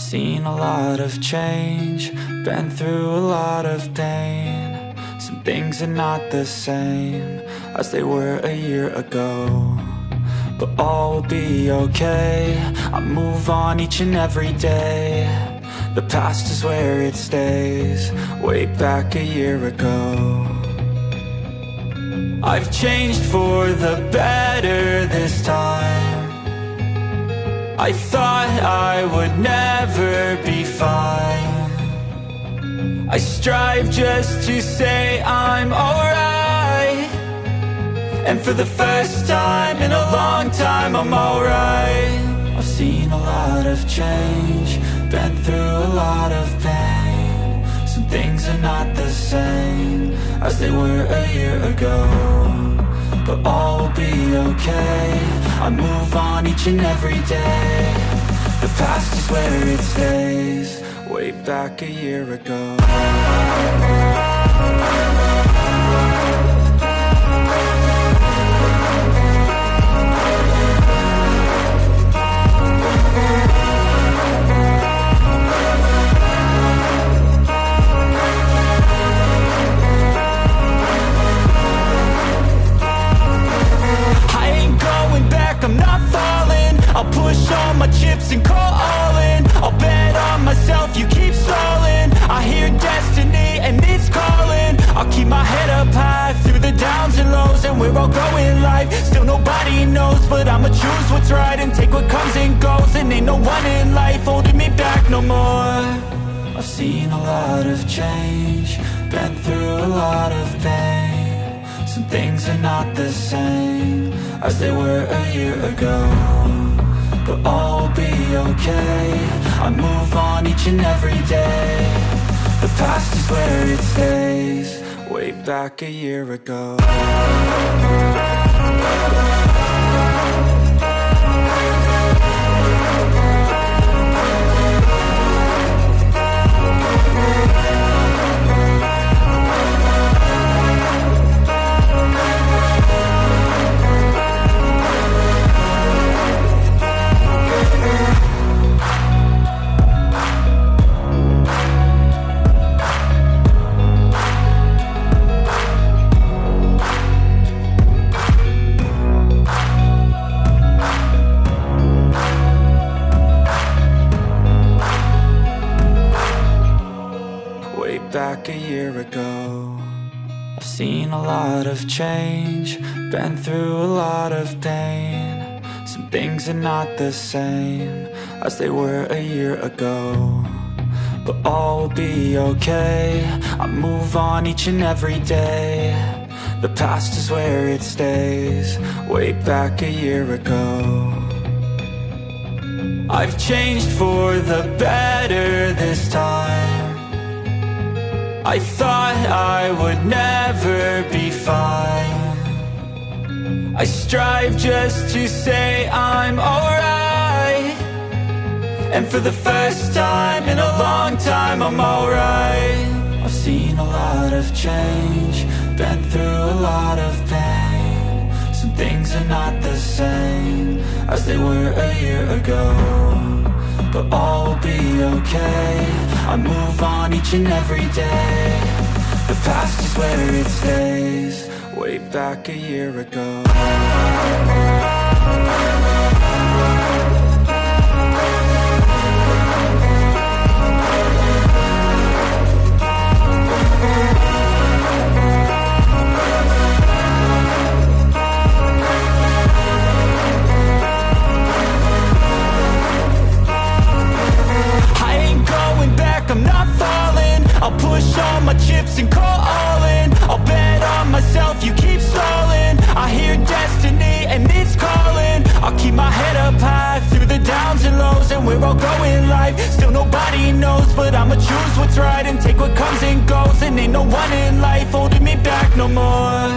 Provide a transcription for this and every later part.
seen a lot of change, been through a lot of pain. Some things are not the same as they were a year ago, but all will be okay. I move on each and every day. The past is where it stays, way back a year ago. I've changed for the better this time. I thought I would never be fine. I strive just to say I'm alright, and for the first time in a long time I'm alright. I've seen a lot of change, been through a lot of pain. Some things are not the same as they were a year ago, but all will be okay. I move on each and every day. The past is where it stays, way back a year ago. I'm not falling, I'll push all my chips and call all in. I'll bet on myself, you keep stalling. I hear destiny and it's calling. I'll keep my head up high through the downs and lows, and we're all going live. Still nobody knows, but I'ma choose what's right and take what comes and goes. And ain't no one in life holding me back no more. I've seen a lot of change, been through a lot of pain. Some things are not the same as they were a year ago, but all will be okay. I move on each and every day. The past is where it stays, way back a year ago. Back a year ago, I've seen a lot of change, been through a lot of pain. Some things are not the same as they were a year ago, but all will be okay. I move on each and every day. The past is where it stays, way back a year ago. I've changed for the better this time. I thought I would never be fine. I strive just to say I'm alright, and for the first time in a long time I'm alright. I've seen a lot of change, been through a lot of pain. Some things are not the same as they were a year ago, but all will be okay. I move on each and every day. The past is where it stays, way back a year ago. I'm not falling, I'll push all my chips and call all in. I'll bet on myself, you keep stalling. I hear destiny and it's calling. I'll keep my head up high through the downs and lows, and we're all going live. Still nobody knows, but I'ma choose what's right and take what comes and goes. And ain't no one in life holding me back no more.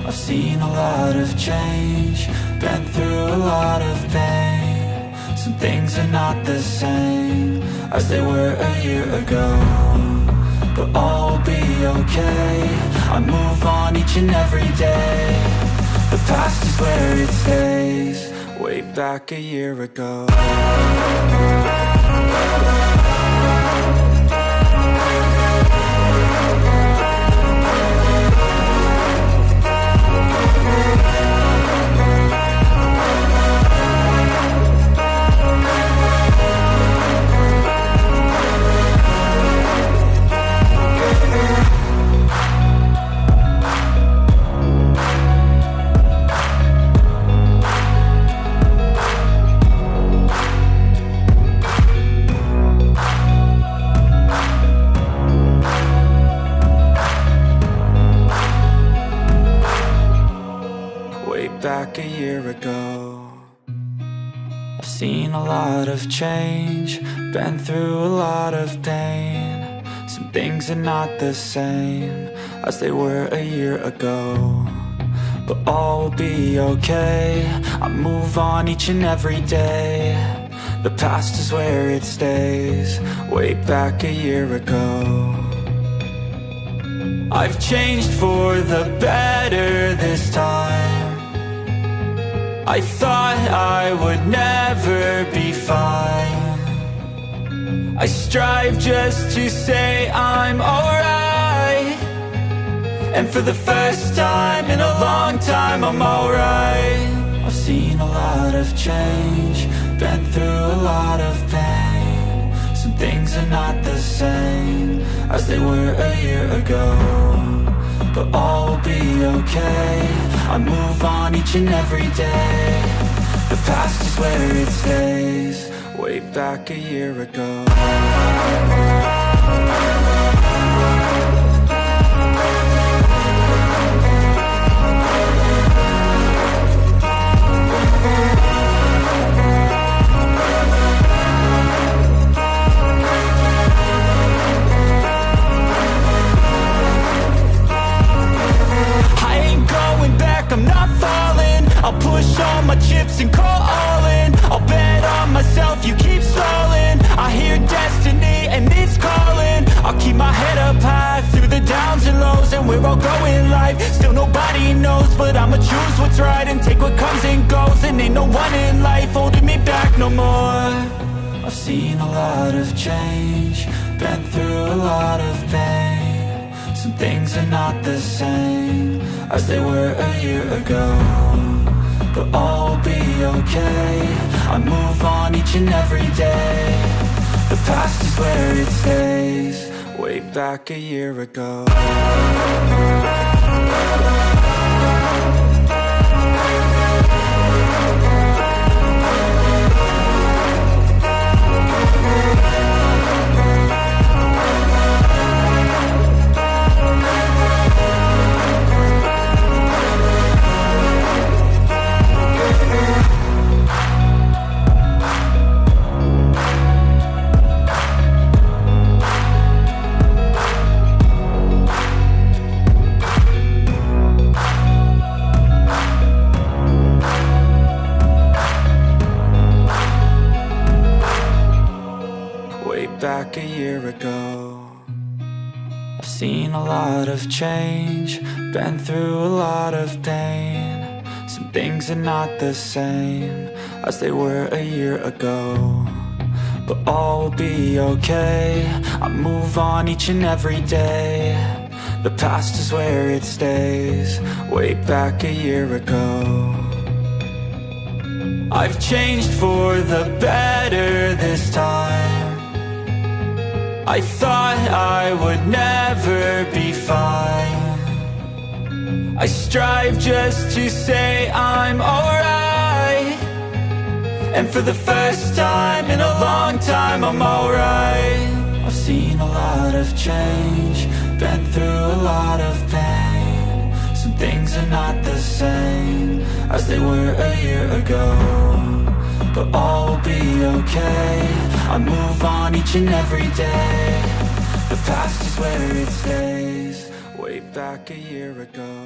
I've seen a lot of change, been through a lot of pain. Some things are not the same as they were a year ago, but all will be okay. I move on each and every day. The past is where it stays, way back a year ago. Back a year ago, I've seen a lot of change, been through a lot of pain. Some things are not the same as they were a year ago, but all will be okay. I move on each and every day. The past is where it stays, way back a year ago. I've changed for the better this time. I thought I would never be fine. I strive just to say I'm alright, and for the first time in a long time I'm alright. I've seen a lot of change, been through a lot of pain. Some things are not the same as they were a year ago, but all will be okay. I move on each and every day. The past is where it stays, way back a year ago. I'm not falling, I'll push all my chips and call all in. I'll bet on myself, you keep stalling. I hear destiny and it's calling. I'll keep my head up high through the downs and lows, and we're all going life. Still nobody knows, but I'ma choose what's right and take what comes and goes. And ain't no one in life holding me back no more. I've seen a lot of change, been through a lot of pain. Some things are not the same as they were a year ago, but all will be okay. I move on each and every day. The past is where it stays, way back a year ago. Back a year ago, I've seen a lot of change, been through a lot of pain. Some things are not the same as they were a year ago, but all will be okay. I move on each and every day. The past is where it stays, way back a year ago. I've changed for the better this time. I thought I would never be fine. I strive just to say I'm alright, and for the first time in a long time I'm alright. I've seen a lot of change, been through a lot of pain. Some things are not the same as they were a year ago, but all will be okay. I move on each and every day. The past is where it stays, way back a year ago.